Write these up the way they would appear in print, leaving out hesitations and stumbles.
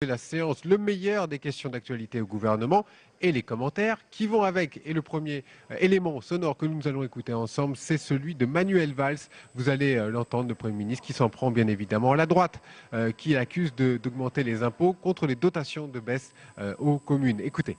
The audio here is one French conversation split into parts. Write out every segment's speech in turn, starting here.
La séance, le meilleur des questions d'actualité au gouvernement et les commentaires qui vont avec. Et le premier élément sonore que nous allons écouter ensemble, c'est celui de Manuel Valls. Vous allez l'entendre, le Premier ministre, qui s'en prend bien évidemment à la droite, qui accuse d'augmenter les impôts contre les dotations de baisse aux communes. Écoutez.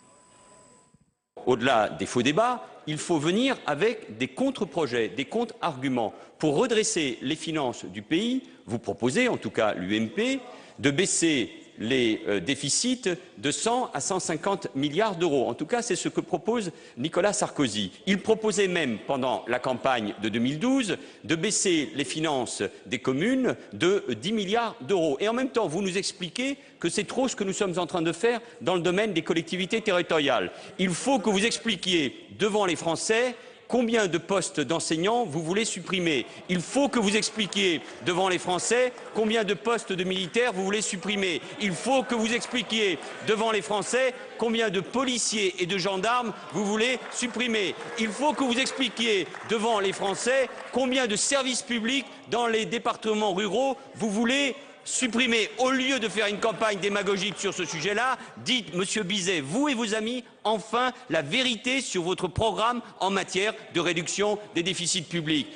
Au-delà des faux débats, il faut venir avec des contre-projets, des contre-arguments. Pour redresser les finances du pays, vous proposez, en tout cas l'UMP, de baisser les déficits de 100 à 150 milliards d'euros. En tout cas, c'est ce que propose Nicolas Sarkozy. Il proposait même, pendant la campagne de 2012, de baisser les finances des communes de 10 milliards d'euros. Et en même temps, vous nous expliquez que c'est trop ce que nous sommes en train de faire dans le domaine des collectivités territoriales. Il faut que vous expliquiez devant les Français combien de postes d'enseignants vous voulez supprimer. Il faut que vous expliquiez devant les Français combien de postes de militaires vous voulez supprimer. Il faut que vous expliquiez devant les Français combien de policiers et de gendarmes vous voulez supprimer. Il faut que vous expliquiez devant les Français combien de services publics dans les départements ruraux vous voulez supprimer. Au lieu de faire une campagne démagogique sur ce sujet-là, dites, Monsieur Bizet, vous et vos amis, enfin la vérité sur votre programme en matière de réduction des déficits publics.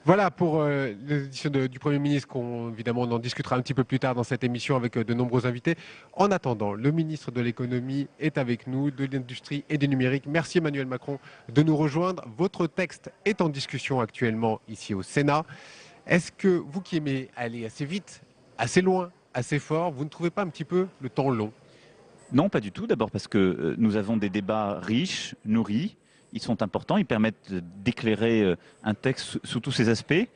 Voilà pour l'édition du Premier ministre, évidemment on en discutera un petit peu plus tard dans cette émission avec de nombreux invités. En attendant, le ministre de l'économie est avec nous, de l'industrie et du numérique. Merci Emmanuel Macron de nous rejoindre. Votre texte est en discussion actuellement ici au Sénat. Est-ce que vous qui aimez aller assez vite, assez loin, assez fort, vous ne trouvez pas un petit peu le temps long? Non, pas du tout. D'abord parce que nous avons des débats riches, nourris. Ils sont importants. Ils permettent d'éclairer un texte sous tous ses aspects.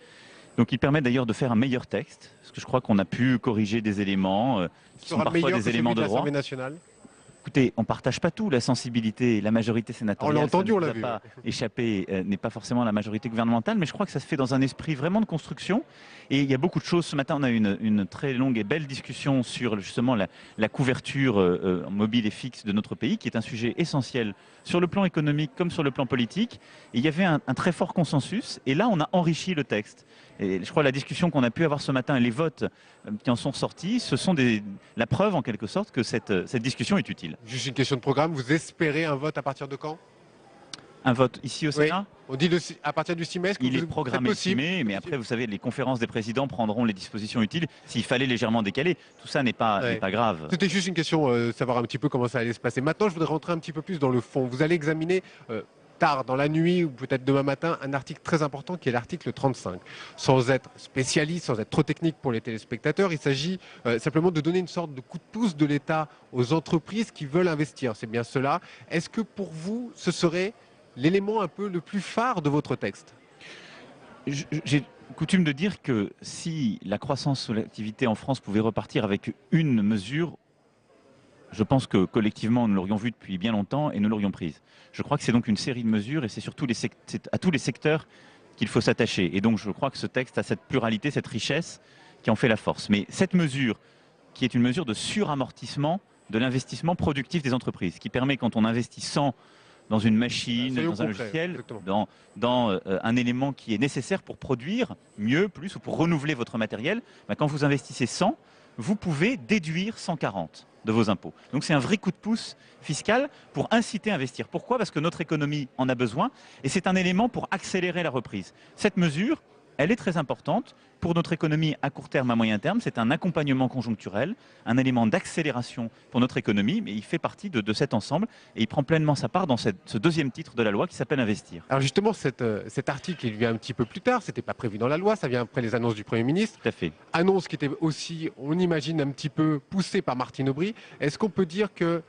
Donc ils permettent d'ailleurs de faire un meilleur texte. Parce que je crois qu'on a pu corriger des éléments qui sont parfois des éléments de droit. Écoutez, on ne partage pas tout. La sensibilité, la majorité sénatoriale, on l'a entendu, on l'a vu. Pas échappé, n'est pas forcément la majorité gouvernementale, mais je crois que ça se fait dans un esprit vraiment de construction. Et il y a beaucoup de choses. Ce matin, on a eu une très longue et belle discussion sur justement la couverture mobile et fixe de notre pays, qui est un sujet essentiel sur le plan économique comme sur le plan politique. Et il y avait un très fort consensus. Et là, on a enrichi le texte. Et je crois que la discussion qu'on a pu avoir ce matin et les votes qui en sont sortis, ce sont la preuve en quelque sorte que cette discussion est utile. Juste une question de programme, vous espérez un vote à partir de quand? Un vote ici au Sénat? On dit à partir du 6 mai. Il est programmé le 6 mai, mais après, vous savez, les conférences des présidents prendront les dispositions utiles s'il fallait légèrement décaler. Tout ça n'est pas grave. C'était juste une question, savoir un petit peu comment ça allait se passer. Maintenant, je voudrais rentrer un petit peu plus dans le fond. Vous allez examiner tard dans la nuit ou peut-être demain matin un article très important qui est l'article 35. Sans être spécialiste, sans être trop technique pour les téléspectateurs, il s'agit simplement de donner une sorte de coup de pouce de l'État aux entreprises qui veulent investir. C'est bien cela. Est-ce que pour vous, ce serait l'élément un peu le plus phare de votre texte? J'ai coutume de dire que si la croissance de l'activité en France pouvait repartir avec une mesure, je pense que collectivement, nous l'aurions vu depuis bien longtemps et nous l'aurions prise. Je crois que c'est donc une série de mesures et c'est surtout à tous les secteurs qu'il faut s'attacher. Et donc je crois que ce texte a cette pluralité, cette richesse qui en fait la force. Mais cette mesure, qui est une mesure de suramortissement de l'investissement productif des entreprises, qui permet quand on investit 100 dans une machine, dans un logiciel, dans un élément qui est nécessaire pour produire mieux, plus, ou pour renouveler votre matériel, quand vous investissez 100, vous pouvez déduire 140 de vos impôts. Donc c'est un vrai coup de pouce fiscal pour inciter à investir. Pourquoi? Parce que notre économie en a besoin et c'est un élément pour accélérer la reprise. Cette mesure, elle est très importante pour notre économie à court terme, à moyen terme. C'est un accompagnement conjoncturel, un élément d'accélération pour notre économie, mais il fait partie de cet ensemble et il prend pleinement sa part dans ce deuxième titre de la loi qui s'appelle Investir. Alors justement, cet article, il vient un petit peu plus tard, c'était pas prévu dans la loi, ça vient après les annonces du Premier ministre. Tout à fait. Annonce qui était aussi, on imagine, un petit peu poussée par Martine Aubry. Est-ce qu'on peut dire que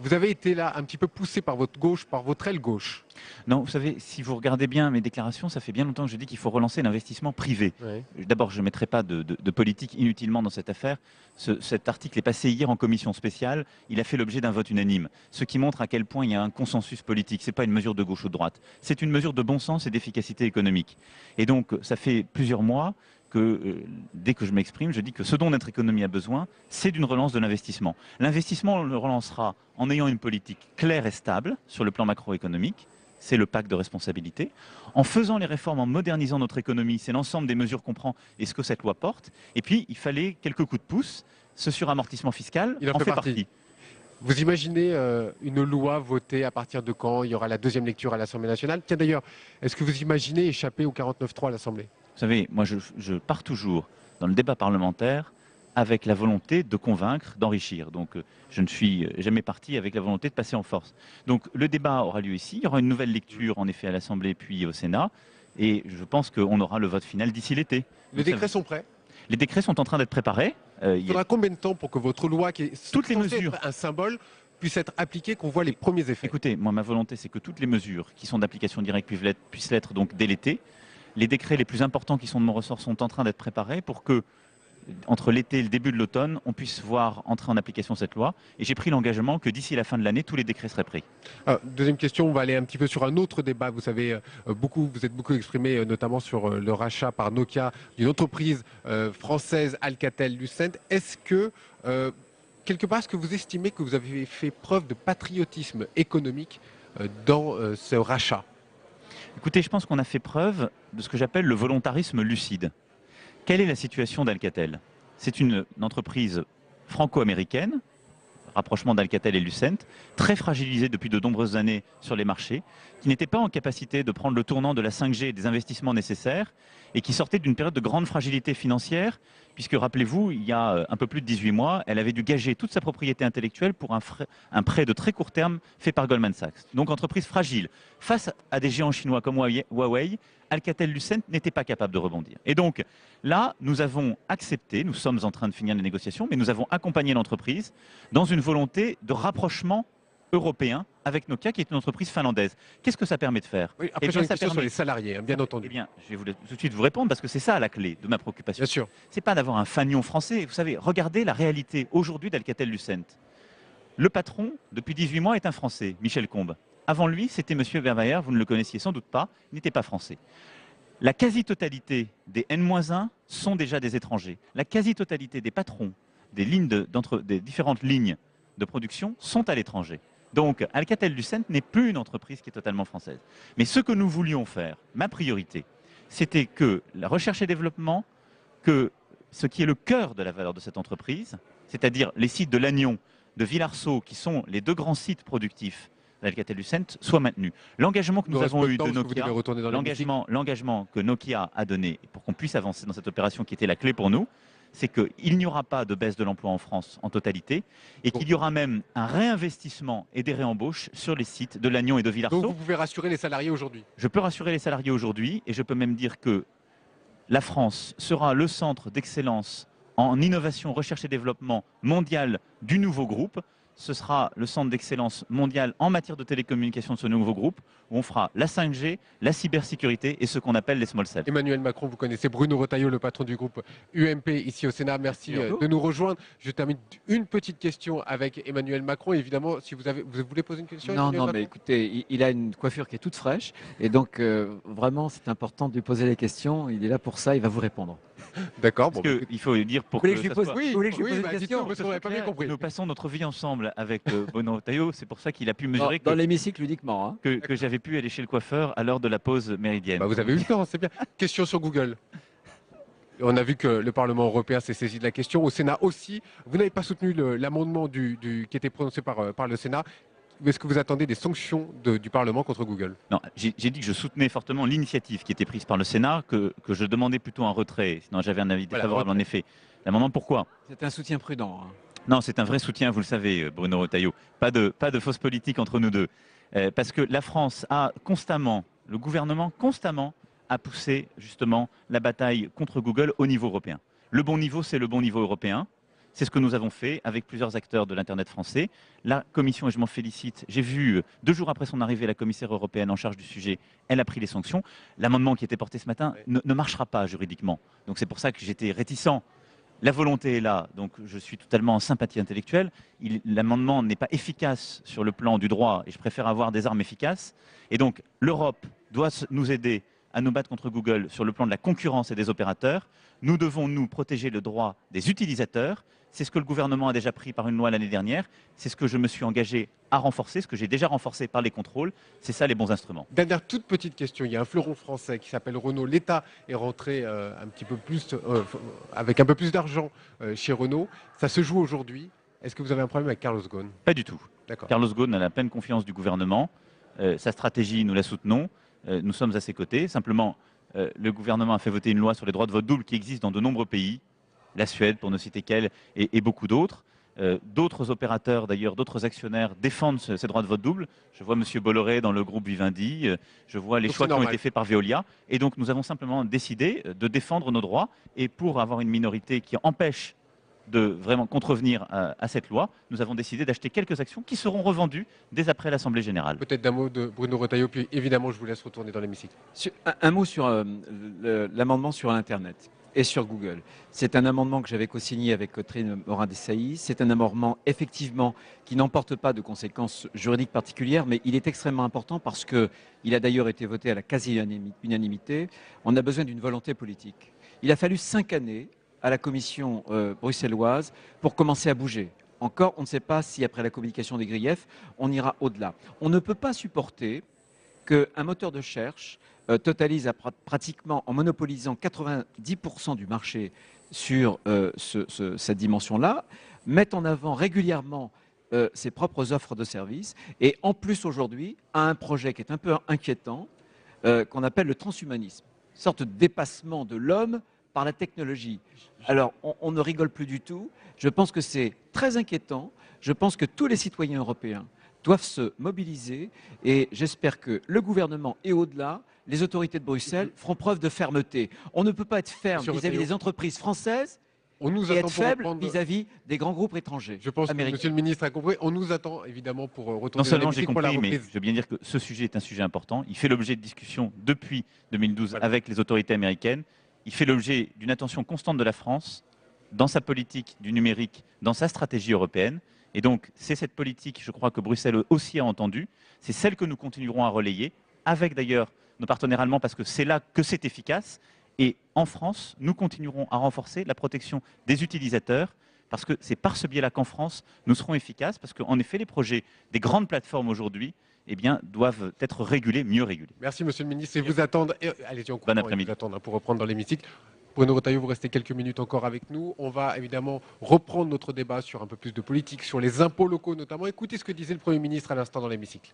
vous avez été là un petit peu poussé par votre gauche, par votre aile gauche? Non, vous savez, si vous regardez bien mes déclarations, ça fait bien longtemps que je dis qu'il faut relancer l'investissement privé. Oui. D'abord, je ne mettrai pas de politique inutilement dans cette affaire. Cet article est passé hier en commission spéciale. Il a fait l'objet d'un vote unanime, ce qui montre à quel point il y a un consensus politique. Ce n'est pas une mesure de gauche ou de droite. C'est une mesure de bon sens et d'efficacité économique. Et donc, ça fait plusieurs mois que dès que je m'exprime, je dis que ce dont notre économie a besoin, c'est d'une relance de l'investissement. L'investissement, on le relancera en ayant une politique claire et stable sur le plan macroéconomique. C'est le pacte de responsabilité. En faisant les réformes, en modernisant notre économie, c'est l'ensemble des mesures qu'on prend et ce que cette loi porte. Et puis, il fallait quelques coups de pouce ce suramortissement fiscal Il en en fait fait partie. partie. Vous imaginez une loi votée à partir de quand il y aura la deuxième lecture à l'Assemblée nationale? Tiens d'ailleurs, est-ce que vous imaginez échapper au 49.3 à l'Assemblée? Vous savez, moi je pars toujours dans le débat parlementaire avec la volonté de convaincre, d'enrichir. Donc je ne suis jamais parti avec la volonté de passer en force. Donc le débat aura lieu ici, il y aura une nouvelle lecture en effet à l'Assemblée puis au Sénat, et je pense qu'on aura le vote final d'ici l'été. Les décrets sont prêts? Les décrets sont en train d'être préparés. Il faudra combien de temps pour que votre loi, qui est Toutes les censée mesures. être un symbole, puisse être appliquée, qu'on voit les premiers effets? Écoutez, moi ma volonté c'est que toutes les mesures qui sont d'application directe puissent l'être donc dès l'été. Les décrets les plus importants qui sont de mon ressort sont en train d'être préparés pour que, entre l'été et le début de l'automne, on puisse voir entrer en application cette loi. Et j'ai pris l'engagement que d'ici la fin de l'année, tous les décrets seraient pris. Deuxième question, on va aller un petit peu sur un autre débat. Vous savez, vous êtes beaucoup exprimé, notamment sur le rachat par Nokia d'une entreprise française, Alcatel-Lucent. Est-ce que, quelque part, est-ce que vous estimez que vous avez fait preuve de patriotisme économique dans ce rachat? Écoutez, je pense qu'on a fait preuve de ce que j'appelle le volontarisme lucide. Quelle est la situation d'Alcatel? C'est une entreprise franco-américaine, rapprochement d'Alcatel et Lucent, très fragilisée depuis de nombreuses années sur les marchés, qui n'était pas en capacité de prendre le tournant de la 5G et des investissements nécessaires, et qui sortait d'une période de grande fragilité financière, puisque rappelez-vous, il y a un peu plus de 18 mois, elle avait dû gager toute sa propriété intellectuelle pour un prêt de très court terme fait par Goldman Sachs. Donc entreprise fragile. Face à des géants chinois comme Huawei, Alcatel-Lucent n'était pas capable de rebondir. Et donc là, nous avons accepté, nous sommes en train de finir les négociations, mais nous avons accompagné l'entreprise dans une volonté de rapprochement européen avec Nokia, qui est une entreprise finlandaise. Qu'est-ce que ça permet de faire? Oui, après, j'ai une question sur les salariés, hein, bien entendu. Eh bien, je vais tout de suite vous répondre parce que c'est ça la clé de ma préoccupation. Bien sûr. C'est pas d'avoir un fanion français. Vous savez, regardez la réalité aujourd'hui d'Alcatel-Lucent. Le patron, depuis 18 mois, est un Français, Michel Combes. Avant lui, c'était M. Vermeyer, vous ne le connaissiez sans doute pas, il n'était pas français. La quasi-totalité des N-1 sont déjà des étrangers. La quasi-totalité des patrons des différentes lignes de production sont à l'étranger. Donc, Alcatel-Lucent n'est plus une entreprise qui est totalement française. Mais ce que nous voulions faire, ma priorité, c'était que la recherche et développement, que ce qui est le cœur de la valeur de cette entreprise, c'est-à-dire les sites de Lannion, de Villarceau, qui sont les deux grands sites productifs d'Alcatel-Lucent, soit maintenu. L'engagement que nous avons eu de Nokia, l'engagement que Nokia a donné pour qu'on puisse avancer dans cette opération qui était la clé pour nous, c'est qu'il n'y aura pas de baisse de l'emploi en France en totalité et qu'il y aura même un réinvestissement et des réembauches sur les sites de Lannion et de Villarceau. Donc vous pouvez rassurer les salariés aujourd'hui? Je peux rassurer les salariés aujourd'hui et je peux même dire que la France sera le centre d'excellence en innovation, recherche et développement mondial du nouveau groupe. Ce sera le centre d'excellence mondial en matière de télécommunication de ce nouveau groupe, où on fera la 5G, la cybersécurité et ce qu'on appelle les small cells. Emmanuel Macron, vous connaissez Bruno Retailleau, le patron du groupe UMP ici au Sénat. Merci de nous rejoindre. Je termine une petite question avec Emmanuel Macron. Évidemment, si vous voulez poser une question? Non, non, mais écoutez, il a une coiffure qui est toute fraîche. Et donc, vraiment, c'est important de lui poser les questions. Il est là pour ça, il va vous répondre. D'accord. Parce qu'il faut dire pour vous voulez que que je lui pose, Oui, vous voulez que je lui oui, pose bah, une question parce qu'on n'avait pas bien compris. nous passons notre vie ensemble avec Bruno Retailleau, c'est pour ça qu'il a pu mesurer dans l'hémicycle uniquement. Hein. que j'avais pu aller chez le coiffeur à l'heure de la pause méridienne. Bah, vous avez eu le temps, c'est bien. Question sur Google. On a vu que le Parlement européen s'est saisi de la question. Au Sénat aussi, vous n'avez pas soutenu l'amendement qui était prononcé par le Sénat. Est-ce que vous attendez des sanctions du Parlement contre Google? Non, j'ai dit que je soutenais fortement l'initiative qui était prise par le Sénat, que je demandais plutôt un retrait, sinon j'avais un avis défavorable en effet. L'amendement, pourquoi? C'est un soutien prudent. Hein. Non, c'est un vrai soutien, vous le savez, Bruno Retailleau. Pas de fausse politique entre nous deux. Parce que la France a constamment, le gouvernement constamment, a poussé justement la bataille contre Google au niveau européen. Le bon niveau, c'est le bon niveau européen. C'est ce que nous avons fait avec plusieurs acteurs de l'Internet français. La Commission, et je m'en félicite, j'ai vu 2 jours après son arrivée, la commissaire européenne en charge du sujet, elle a pris les sanctions. L'amendement qui était porté ce matin ne marchera pas juridiquement. Donc c'est pour ça que j'étais réticent. La volonté est là, donc je suis totalement en sympathie intellectuelle. L'amendement n'est pas efficace sur le plan du droit et je préfère avoir des armes efficaces. Et donc l'Europe doit nous aider à nous battre contre Google sur le plan de la concurrence et des opérateurs. Nous devons nous protéger le droit des utilisateurs. C'est ce que le gouvernement a déjà pris par une loi l'année dernière. C'est ce que je me suis engagé à renforcer, ce que j'ai déjà renforcé par les contrôles. C'est ça les bons instruments. Dernière toute petite question, il y a un fleuron français qui s'appelle Renault. L'État est rentré avec un peu plus d'argent chez Renault. Ça se joue aujourd'hui. Est-ce que vous avez un problème avec Carlos Ghosn? Pas du tout. D'accord. Carlos Ghosn a la pleine confiance du gouvernement. Sa stratégie, nous la soutenons. Nous sommes à ses côtés. Simplement, le gouvernement a fait voter une loi sur les droits de vote double qui existe dans de nombreux pays. La Suède, pour ne citer qu'elle, et beaucoup d'autres. D'autres opérateurs, d'ailleurs, d'autres actionnaires défendent ces droits de vote double. Je vois M. Bolloré dans le groupe Vivendi, je vois les choix qui ont été faits par Veolia. Et donc, nous avons simplement décidé de défendre nos droits. Et pour avoir une minorité qui empêche de vraiment contrevenir à cette loi, nous avons décidé d'acheter quelques actions qui seront revendues dès après l'Assemblée générale. Peut-être d'un mot de Bruno Retailleau, puis évidemment, je vous laisse retourner dans l'hémicycle. Un mot sur l'amendement sur Internet et sur Google. C'est un amendement que j'avais co-signé avec Catherine Morin-Desailly. C'est un amendement, effectivement, qui n'emporte pas de conséquences juridiques particulières, mais il est extrêmement important parce qu'il a d'ailleurs été voté à la quasi-unanimité. On a besoin d'une volonté politique. Il a fallu 5 années à la commission bruxelloise pour commencer à bouger. Encore, on ne sait pas si après la communication des griefs, on ira au-delà. On ne peut pas supporter qu'un moteur de recherche totalise pratiquement, en monopolisant 90% du marché sur cette dimension-là, mette en avant régulièrement ses propres offres de services et en plus aujourd'hui a un projet qui est un peu inquiétant qu'on appelle le transhumanisme, une sorte de dépassement de l'homme par la technologie. Alors, on ne rigole plus du tout. Je pense que c'est très inquiétant. Je pense que tous les citoyens européens doivent se mobiliser et j'espère que le gouvernement et au-delà, les autorités de Bruxelles feront preuve de fermeté. On ne peut pas être ferme vis-à-vis des entreprises françaises et être faible vis-à-vis des grands groupes étrangers. Je pense américains. que Monsieur le Ministre a compris. On nous attend évidemment pour retourner Non seulement dans j'ai l'hémicycle pour la compris, mais reprise. je veux bien dire que ce sujet est un sujet important. Il fait l'objet de discussions depuis 2012 avec les autorités américaines. Il fait l'objet d'une attention constante de la France dans sa politique du numérique, dans sa stratégie européenne. Et donc, c'est cette politique, je crois, que Bruxelles aussi a entendue. C'est celle que nous continuerons à relayer, avec d'ailleurs nos partenaires allemands, parce que c'est là que c'est efficace. Et en France, nous continuerons à renforcer la protection des utilisateurs, parce que c'est par ce biais-là qu'en France, nous serons efficaces, parce qu'en effet, les projets des grandes plateformes aujourd'hui doivent être régulés, mieux régulés. Merci Monsieur le Ministre. Et vous attendre. Allez-y, on Bon après-midi. vous attendre pour reprendre dans l'hémicycle. Bruno Retailleau, vous restez quelques minutes encore avec nous. On va évidemment reprendre notre débat sur un peu plus de politique, sur les impôts locaux notamment. Écoutez ce que disait le Premier ministre à l'instant dans l'hémicycle.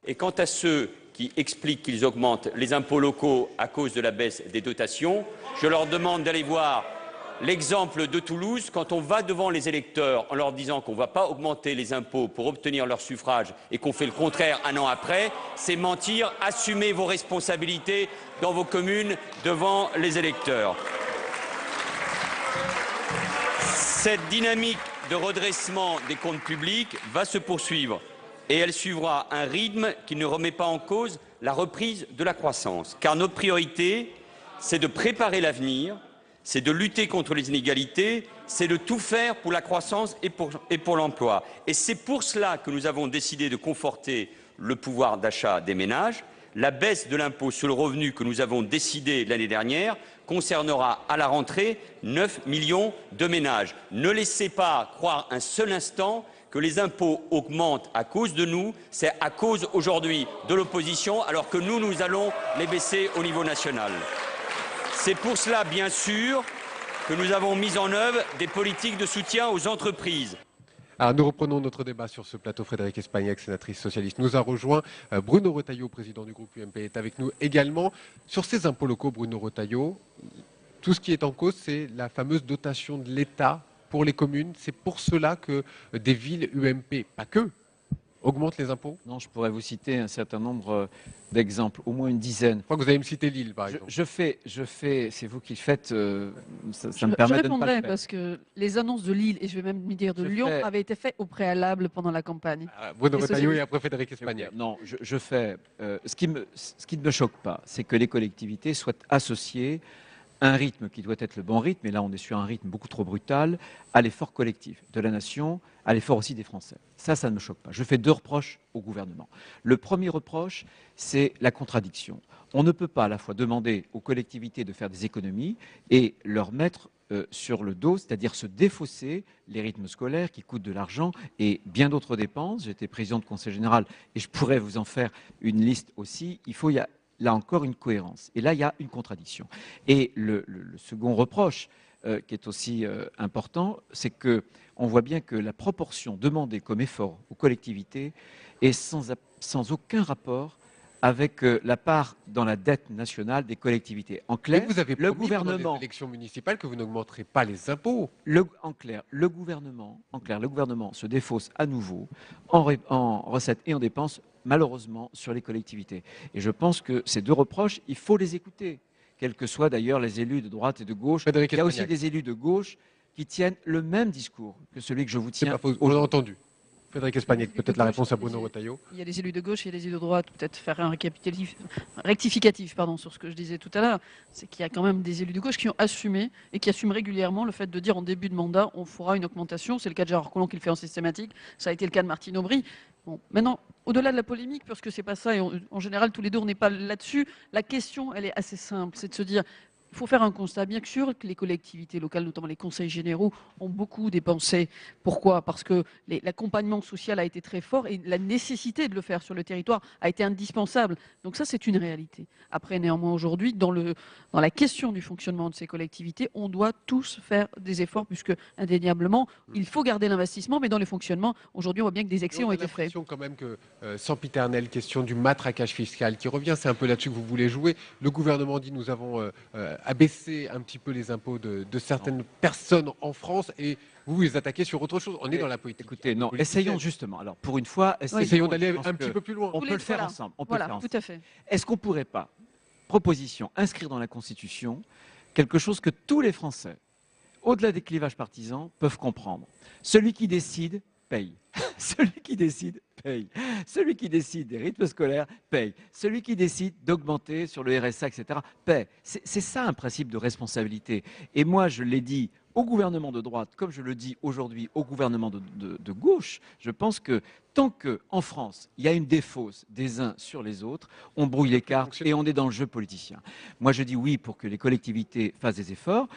Et quant à ceux qui expliquent qu'ils augmentent les impôts locaux à cause de la baisse des dotations, je leur demande d'aller voir l'exemple de Toulouse. Quand on va devant les électeurs en leur disant qu'on ne va pas augmenter les impôts pour obtenir leur suffrage et qu'on fait le contraire un an après, c'est mentir. Assumez vos responsabilités dans vos communes devant les électeurs. Cette dynamique de redressement des comptes publics va se poursuivre et elle suivra un rythme qui ne remet pas en cause la reprise de la croissance. Car notre priorité, c'est de préparer l'avenir, c'est de lutter contre les inégalités, c'est de tout faire pour la croissance et pour l'emploi. Et c'est pour cela que nous avons décidé de conforter le pouvoir d'achat des ménages. La baisse de l'impôt sur le revenu que nous avons décidé l'année dernière concernera à la rentrée 9 millions de ménages. Ne laissez pas croire un seul instant que les impôts augmentent à cause de nous, c'est à cause aujourd'hui de l'opposition, alors que nous allons les baisser au niveau national. C'est pour cela, bien sûr, que nous avons mis en œuvre des politiques de soutien aux entreprises. Alors, nous reprenons notre débat sur ce plateau. Frédérique Espagnac, sénatrice socialiste, nous a rejoint. Bruno Retailleau, président du groupe UMP, est avec nous également. Sur ces impôts locaux, Bruno Retailleau, tout ce qui est en cause, c'est la fameuse dotation de l'État pour les communes. C'est pour cela que des villes UMP, pas que, augmentent les impôts. Non, je pourrais vous citer un certain nombre d'exemples, au moins une dizaine. Je crois que vous allez me citer Lille, par exemple. Je fais, c'est vous qui le faites, ça me Je permet de ne pas le répondrai faire. parce que les annonces de Lille, et je vais même me dire de Je Lyon, fais- avaient été faites au préalable pendant la campagne. Bruno Les Retailleau et socialistes. après Frédérique Espagnac. Non, je fais. Ce qui ne me choque pas, c'est que les collectivités soient associées un rythme qui doit être le bon rythme, et là on est sur un rythme beaucoup trop brutal, à l'effort collectif de la nation, à l'effort aussi des Français. Ça ne me choque pas. Je fais 2 reproches au gouvernement. Le premier reproche, c'est la contradiction. On ne peut pas à la fois demander aux collectivités de faire des économies et leur mettre sur le dos, c'est-à-dire se défausser les rythmes scolaires qui coûtent de l'argent et bien d'autres dépenses. J'étais président de conseil général et je pourrais vous en faire une liste aussi. Il y a là encore une cohérence. Et là, il y a une contradiction. Et le second reproche, qui est aussi important, c'est qu'on voit bien que la proportion demandée comme effort aux collectivités est sans aucun rapport avec la part dans la dette nationale des collectivités. En clair, Mais vous avez le promis pendant gouvernement, les élections municipales que vous n'augmenterez pas les impôts. en clair, le gouvernement se défausse à nouveau en recettes et en dépenses, malheureusement, sur les collectivités. Et je pense que ces 2 reproches, il faut les écouter, quels que soient d'ailleurs les élus de droite et de gauche. Frédéric Il y a aussi Espagnac. des élus de gauche qui tiennent le même discours que celui que je vous C'est tiens pas faux, on l'a aujourd'hui. entendu. Frédéric Espagnac, Les élus de peut-être la gauche, réponse à les Bruno élus- Retailleau. Il y a les élus de gauche et les élus de droite, peut-être faire un rectificatif sur ce que je disais tout à l'heure. C'est qu'il y a quand même des élus de gauche qui ont assumé et qui assument régulièrement le fait de dire en début de mandat, on fera une augmentation. C'est le cas de Gérard Collomb qui le fait en systématique. Ça a été le cas de Martine Aubry. Bon, maintenant, au-delà de la polémique, parce que c'est pas ça, et en général, tous les deux, on n'est pas là-dessus, la question, elle est assez simple. C'est de se dire, il faut faire un constat. Bien sûr que les collectivités locales, notamment les conseils généraux, ont beaucoup dépensé. Pourquoi? Parce que l'accompagnement social a été très fort et la nécessité de le faire sur le territoire a été indispensable. Donc ça, c'est une réalité. Après, néanmoins, aujourd'hui, dans la question du fonctionnement de ces collectivités, on doit tous faire des efforts, puisque indéniablement, il faut garder l'investissement, mais dans le fonctionnement, aujourd'hui, on voit bien que des excès On ont a été faits. l'impression quand même que, sempiternelle question du matraquage fiscal qui revient, c'est un peu là-dessus que vous voulez jouer. Le gouvernement dit nous avons abaissé un petit peu les impôts de certaines personnes en France et vous les attaquez sur autre chose. On est dans la politique. Écoutez, non, politicienne. essayons justement. Alors, pour une fois, Essayons d'aller je pense un petit que peu plus loin. On Tous peut les- le faire voilà. ensemble. On peut Voilà, le faire tout ensemble. à fait. Est-ce qu'on ne pourrait pas, proposition, inscrire dans la Constitution quelque chose que tous les Français, au-delà des clivages partisans, peuvent comprendre? Celui qui décide paye. Celui qui décide paye. Celui qui décide des rythmes scolaires paye. Celui qui décide d'augmenter sur le RSA, etc., paye. C'est ça un principe de responsabilité. Et moi, je l'ai dit au gouvernement de droite, comme je le dis aujourd'hui au gouvernement de gauche, je pense que tant qu'en France, il y a une défausse des uns sur les autres, on brouille les cartes et on est dans le jeu politicien. Moi, je dis oui pour que les collectivités fassent des efforts.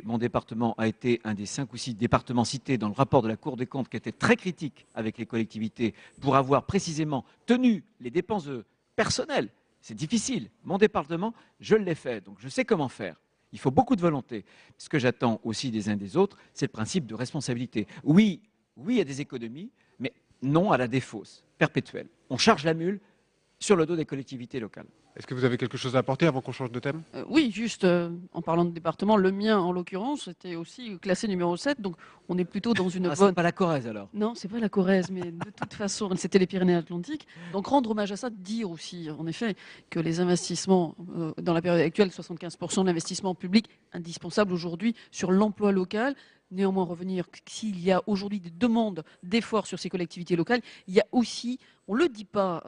Mon département a été un des 5 ou 6 départements cités dans le rapport de la Cour des comptes qui était très critique avec les collectivités pour avoir précisément tenu les dépenses personnelles. C'est difficile. Mon département, je l'ai fait, donc je sais comment faire. Il faut beaucoup de volonté. Ce que j'attends aussi des uns des autres, c'est le principe de responsabilité. Oui, il y a des économies, mais non à la défausse perpétuelle. On charge la mule sur le dos des collectivités locales. Est-ce que vous avez quelque chose à apporter avant qu'on change de thème? Oui, juste en parlant de département, le mien en l'occurrence était aussi classé numéro 7, donc on est plutôt dans une C'est bonne... pas la Corrèze alors. Non, c'est pas la Corrèze, mais de toute façon, c'était les Pyrénées-Atlantiques. Donc rendre hommage à ça, dire aussi, en effet, que les investissements dans la période actuelle, 75% d'investissement public indispensable aujourd'hui sur l'emploi local. Néanmoins, revenir s'il y a aujourd'hui des demandes d'efforts sur ces collectivités locales, il y a aussi, on ne le dit pas,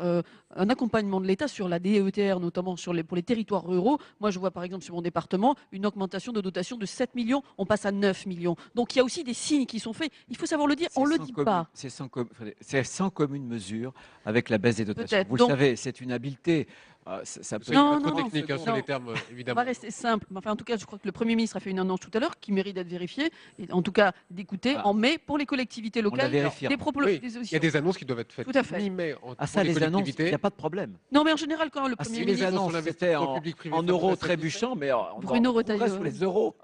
un accompagnement de l'État sur la DETR, notamment pour les territoires ruraux. Moi, je vois par exemple sur mon département une augmentation de dotation de 7 millions, on passe à 9 millions. Donc il y a aussi des signes qui sont faits. Il faut savoir le dire, on ne le dit pas. C'est sans commune mesure avec la baisse des dotations. Peut-être. Vous Donc- le savez, c'est une habileté. Ça peut Soyez Non, pas trop non, technique non. sur les termes, On va évidemment. rester simple. Enfin, en tout cas, je crois que le Premier ministre a fait une annonce tout à l'heure qui mérite d'être vérifiée, et en tout cas d'écouter Ah. en mai pour les collectivités locales. vérifiera. Des propos, Oui, des il y a des annonces qui doivent être faites Tout à fait. mi-mai Ah ça, pour les annonces, il collectivités. n'y a pas de problème. Non, mais en général, quand le Ah, Premier si les ministre, annonces annonces sur c'était l'investissement en, public-privé, en ça euros pourrait trébuchants, mais Bruno Retailleau. sous les euros,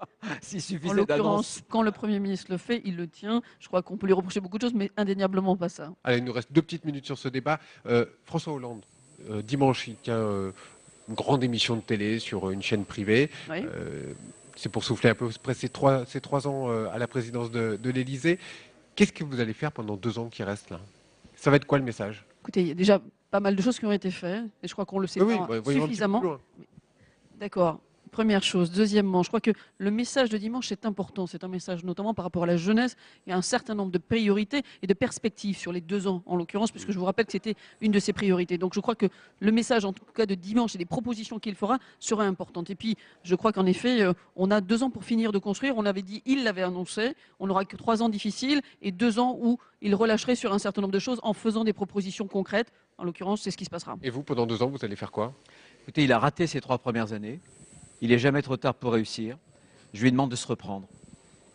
s'il en suffisait l'occurrence, d'annonces. quand le Premier ministre le fait, il le tient. Je crois qu'on peut lui reprocher beaucoup de choses, mais indéniablement pas ça. Allez, il nous reste 2 petites minutes sur ce débat. François Hollande, dimanche, il tient une grande émission de télé sur une chaîne privée. Oui. C'est pour souffler un peu après ces 3 ans à la présidence de l'Élysée. Qu'est-ce que vous allez faire pendant 2 ans qui restent là? Ça va être quoi le message? Écoutez, il y a déjà pas mal de choses qui ont été faites, et je crois qu'on le sait Oui, pas voyons un petit peu suffisamment. plus loin. D'accord. Première chose. Deuxièmement, je crois que le message de dimanche est important. C'est un message notamment par rapport à la jeunesse et à un certain nombre de priorités et de perspectives sur les 2 ans, en l'occurrence, puisque je vous rappelle que c'était une de ses priorités. Donc je crois que le message, en tout cas de dimanche, et les propositions qu'il fera sera importante. Et puis, je crois qu'en effet, on a 2 ans pour finir de construire. On avait dit, il l'avait annoncé, on n'aura que 3 ans difficiles et 2 ans où il relâcherait sur un certain nombre de choses en faisant des propositions concrètes. En l'occurrence, c'est ce qui se passera. Et vous, pendant 2 ans, vous allez faire quoi? Écoutez, il a raté ses 3 premières années. Il n'est jamais trop tard pour réussir. Je lui demande de se reprendre.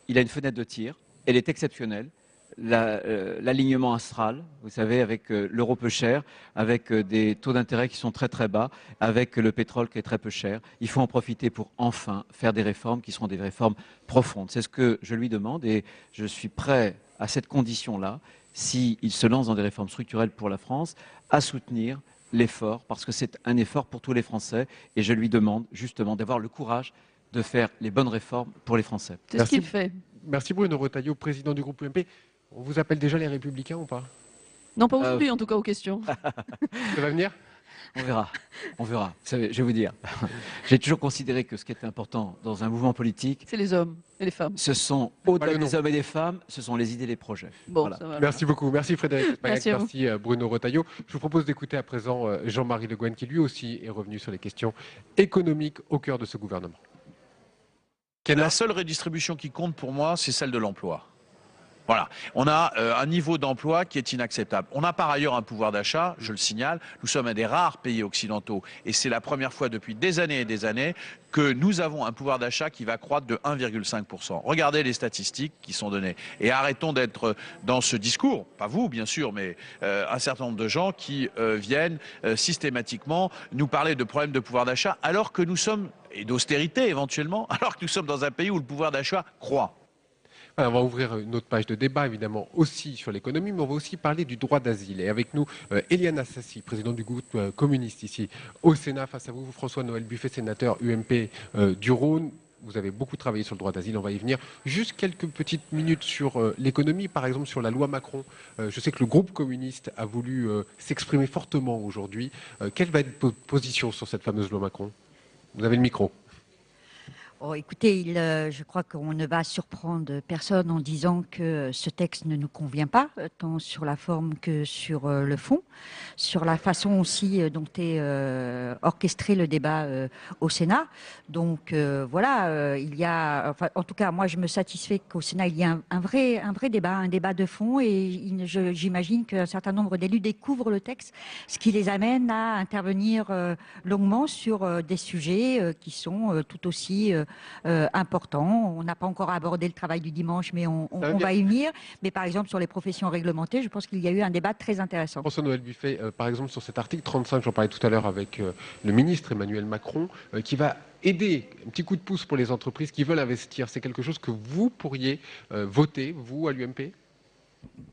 Il a une fenêtre de tir. Elle est exceptionnelle. L'alignement astral, vous savez, avec l'euro peu cher, avec des taux d'intérêt qui sont très très bas, avec le pétrole qui est très peu cher. Il faut en profiter pour enfin faire des réformes qui seront des réformes profondes. C'est ce que je lui demande et je suis prêt à cette condition-là, s'il se lance dans des réformes structurelles pour la France, à soutenir l'effort, parce que c'est un effort pour tous les Français et je lui demande justement d'avoir le courage de faire les bonnes réformes pour les Français. C'est ce qu'il fait. Merci Bruno Retailleau, président du groupe UMP. On vous appelle déjà les Républicains ou pas? Non, pas aujourd'hui, en tout cas, aux questions. Ça va venir? On verra, on verra. Vous savez, je vais vous dire, j'ai toujours considéré que ce qui est important dans un mouvement politique, C'est les hommes et les femmes. ce sont, Pas au-delà le nom. des hommes et des femmes, ce sont les idées et les projets. Bon, Voilà. ça va. Merci beaucoup. Merci Frédéric Espagnac. Merci à vous. Merci Bruno Retailleau. Je vous propose d'écouter à présent Jean-Marie Le Guen qui lui aussi est revenu sur les questions économiques au cœur de ce gouvernement. La seule redistribution qui compte pour moi, c'est celle de l'emploi. Voilà, on a un niveau d'emploi qui est inacceptable. On a par ailleurs un pouvoir d'achat, je le signale. Nous sommes un des rares pays occidentaux et c'est la première fois depuis des années et des années que nous avons un pouvoir d'achat qui va croître de 1,5%. Regardez les statistiques qui sont données et arrêtons d'être dans ce discours, pas vous bien sûr, mais un certain nombre de gens qui viennent systématiquement nous parler de problèmes de pouvoir d'achat alors que nous sommes, et d'austérité éventuellement, alors que nous sommes dans un pays où le pouvoir d'achat croît. Voilà, on va ouvrir une autre page de débat, évidemment, aussi sur l'économie, mais on va aussi parler du droit d'asile. Et avec nous, Éliane Assassi, président du groupe communiste ici au Sénat. Face à vous, François-Noël Buffet, sénateur UMP du Rhône. Vous avez beaucoup travaillé sur le droit d'asile, on va y venir. Juste quelques petites minutes sur l'économie, par exemple sur la loi Macron. Je sais que le groupe communiste a voulu s'exprimer fortement aujourd'hui. Quelle va être votre position sur cette fameuse loi Macron? Vous avez le micro. Oh, écoutez, je crois qu'on ne va surprendre personne en disant que ce texte ne nous convient pas, tant sur la forme que sur le fond, sur la façon aussi dont est orchestré le débat au Sénat. Donc voilà, il y a, enfin, en tout cas, moi je me satisfais qu'au Sénat il y a un vrai débat, un débat de fond, et j'imagine qu'un certain nombre d'élus découvrent le texte, ce qui les amène à intervenir longuement sur des sujets qui sont tout aussi important. On n'a pas encore abordé le travail du dimanche, mais on va y venir. Mais par exemple, sur les professions réglementées, je pense qu'il y a eu un débat très intéressant. François-Noël Buffet, par exemple, sur cet article 35, j'en parlais tout à l'heure avec le ministre Emmanuel Macron, qui va aider, un petit coup de pouce pour les entreprises qui veulent investir. C'est quelque chose que vous pourriez voter, vous, à l'UMP?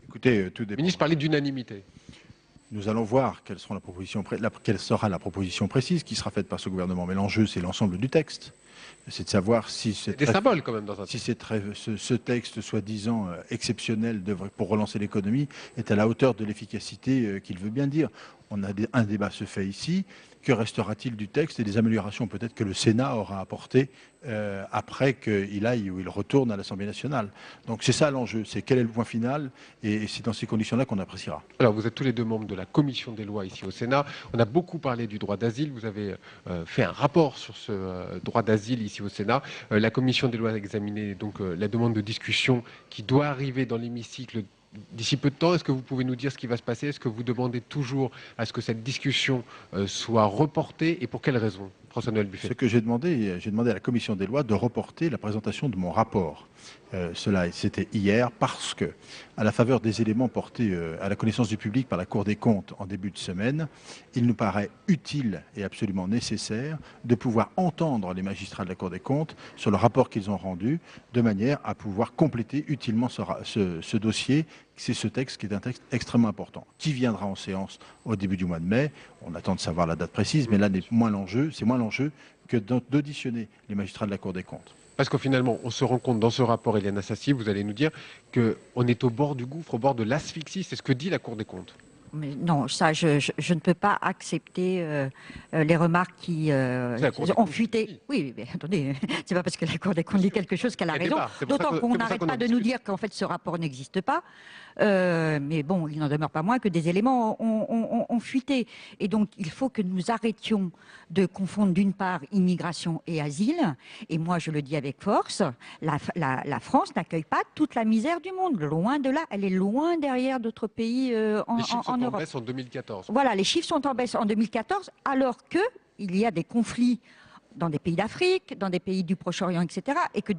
Écoutez, tout Le dépend. ministre parlait d'unanimité. Nous allons voir quelle sera la proposition précise qui sera faite par ce gouvernement. Mais l'enjeu, c'est l'ensemble du texte. C'est de savoir si Des symboles quand même dans un texte. ce texte soi-disant exceptionnel pour relancer l'économie est à la hauteur de l'efficacité qu'il veut bien dire. Un débat se fait ici. Que restera-t-il du texte et des améliorations peut-être que le Sénat aura apportées après qu'il aille ou il retourne à l'Assemblée nationale. Donc c'est ça l'enjeu, c'est quel est le point final et c'est dans ces conditions-là qu'on appréciera. Alors vous êtes tous les deux membres de la commission des lois ici au Sénat. On a beaucoup parlé du droit d'asile. Vous avez fait un rapport sur ce droit d'asile ici au Sénat. La commission des lois a examiné donc la demande de discussion qui doit arriver dans l'hémicycle d'ici peu de temps. Est-ce que vous pouvez nous dire ce qui va se passer? Est-ce que vous demandez toujours à ce que cette discussion soit reportée et pour quelles raisons? François-Noël Buffet. Ce que j'ai demandé à la commission des lois de reporter la présentation de mon rapport. C'était hier parce que, à la faveur des éléments portés à la connaissance du public par la Cour des comptes en début de semaine, il nous paraît utile et absolument nécessaire de pouvoir entendre les magistrats de la Cour des comptes sur le rapport qu'ils ont rendu, de manière à pouvoir compléter utilement ce dossier. C'est ce texte qui est un texte extrêmement important, qui viendra en séance au début du mois de mai. On attend de savoir la date précise, mais là, c'est moins l'enjeu que d'auditionner les magistrats de la Cour des comptes. Parce que finalement, on se rend compte dans ce rapport, Éliane Assassi, vous allez nous dire qu'on est au bord du gouffre, au bord de l'asphyxie. C'est ce que dit la Cour des comptes. Mais non, ça, je ne peux pas accepter les remarques qui ont fuité. Oui, mais attendez, c'est pas parce que la Cour des comptes dit quelque chose qu'elle a raison. D'autant qu'on n'arrête pas de nous dire qu'en fait ce rapport n'existe pas. Mais bon, il n'en demeure pas moins que des éléments ont fuité. Et donc, il faut que nous arrêtions de confondre d'une part immigration et asile. Et moi, je le dis avec force, la France n'accueille pas toute la misère du monde. Loin de là, elle est loin derrière d'autres pays Les chiffres sont en Europe. baisse en 2014. Voilà, les chiffres sont en baisse en 2014, alors qu'il y a des conflits dans des pays d'Afrique, dans des pays du Proche-Orient, etc. Et que,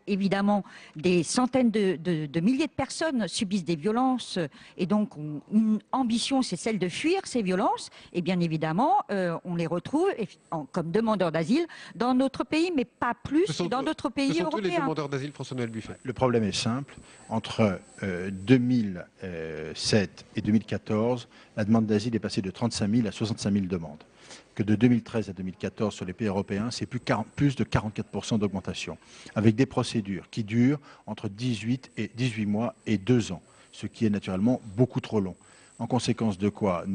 évidemment, des centaines de milliers de personnes subissent des violences. Et donc, une ambition, c'est celle de fuir ces violences. Et bien évidemment, on les retrouve comme demandeurs d'asile dans notre pays, mais pas plus que dans d'autres pays Ce sont eux européens. les demandeurs d'asile, François-Noël Buffet. Le problème est simple. Entre 2007 et 2014, la demande d'asile est passée de 35 000 à 65 000 demandes. Que de 2013 à 2014 sur les pays européens, c'est plus de 44% d'augmentation, avec des procédures qui durent entre 18 mois et 2 ans, ce qui est naturellement beaucoup trop long. En conséquence de quoi,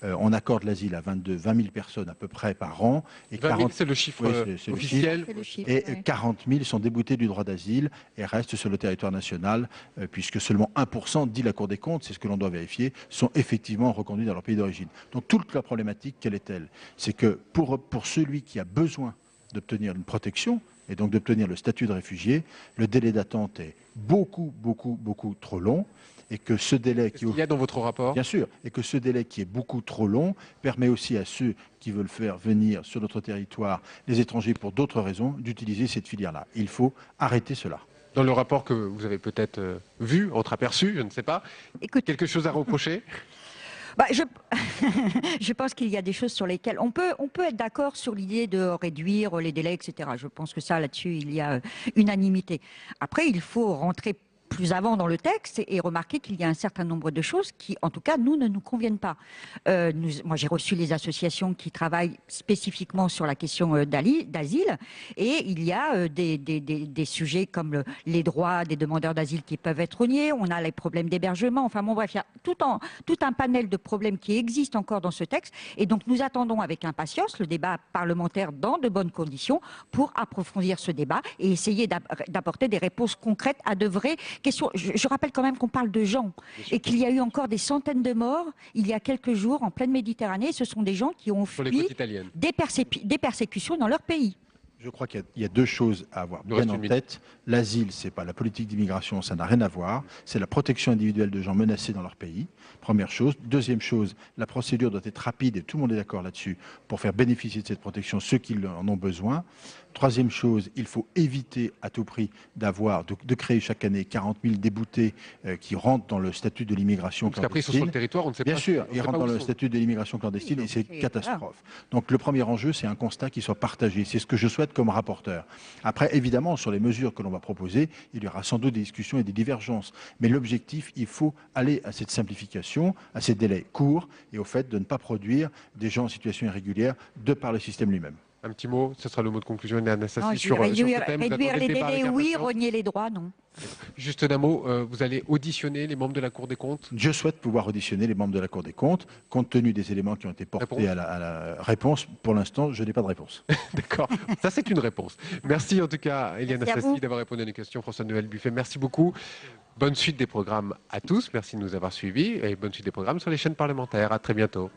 on accorde l'asile à 20 000 personnes à peu près par an. Et 20 000, c'est le chiffre officiel. Et 40 000 sont déboutés du droit d'asile et restent sur le territoire national, puisque seulement 1%, dit la Cour des comptes, c'est ce que l'on doit vérifier, sont effectivement reconduits dans leur pays d'origine. Donc toute la problématique, quelle est-elle? C'est que pour celui qui a besoin d'obtenir une protection, et donc d'obtenir le statut de réfugié, le délai d'attente est beaucoup trop long. Et que ce délai qu'il y a dans votre rapport, bien sûr, et que ce délai qui est beaucoup trop long permet aussi à ceux qui veulent faire venir sur notre territoire les étrangers pour d'autres raisons d'utiliser cette filière-là. Il faut arrêter cela. Dans le rapport que vous avez peut-être vu, entreaperçu, je ne sais pas, quelque chose à reprocher? Je pense qu'il y a des choses sur lesquelles on peut être d'accord sur l'idée de réduire les délais, etc. Je pense que ça, là-dessus, il y a unanimité. Après, il faut rentrer plus avant dans le texte et remarquer qu'il y a un certain nombre de choses qui, en tout cas, nous, ne nous conviennent pas. Moi, j'ai reçu les associations qui travaillent spécifiquement sur la question d'asile et il y a des sujets comme les droits des demandeurs d'asile qui peuvent être rognés, on a les problèmes d'hébergement, enfin bon bref, il y a tout un panel de problèmes qui existent encore dans ce texte et donc nous attendons avec impatience le débat parlementaire dans de bonnes conditions pour approfondir ce débat et essayer d'apporter des réponses concrètes à de vraies questions. Je rappelle quand même qu'on parle de gens et qu'il y a eu encore des centaines de morts il y a quelques jours en pleine Méditerranée. Ce sont des gens qui ont fui des persécutions dans leur pays. Je crois qu'il y a deux choses à avoir bien en tête. L'asile, ce n'est pas la politique d'immigration, ça n'a rien à voir. C'est la protection individuelle de gens menacés dans leur pays, première chose. Deuxième chose, la procédure doit être rapide, et tout le monde est d'accord là-dessus, pour faire bénéficier de cette protection ceux qui en ont besoin. Troisième chose, il faut éviter à tout prix de créer chaque année 40 000 déboutés qui rentrent dans le statut de l'immigration clandestine. Parce qu'après, ils sont sur le territoire, on ne sait pas. Bien sûr, ils rentrent dans le statut de l'immigration clandestine et c'est une catastrophe. Donc le premier enjeu, c'est un constat qui soit partagé. C'est ce que je souhaite comme rapporteur. Après, évidemment, sur les mesures que l'on va proposer, il y aura sans doute des discussions et des divergences. Mais l'objectif, il faut aller à cette simplification, à ces délais courts et au fait de ne pas produire des gens en situation irrégulière de par le système lui-même. Un petit mot, ce sera le mot de conclusion, réduire les délais, oui, rogner les droits, non. Juste d'un mot, vous allez auditionner les membres de la Cour des comptes? Je souhaite pouvoir auditionner les membres de la Cour des comptes, compte tenu des éléments qui ont été portés à la réponse. Pour l'instant, je n'ai pas de réponse. D'accord, ça c'est une réponse. Merci en tout cas, Éliane Assassi, d'avoir répondu à nos questions. François-Noël Buffet, merci beaucoup. Bonne suite des programmes à tous, merci de nous avoir suivis et bonne suite des programmes sur les chaînes parlementaires. À très bientôt.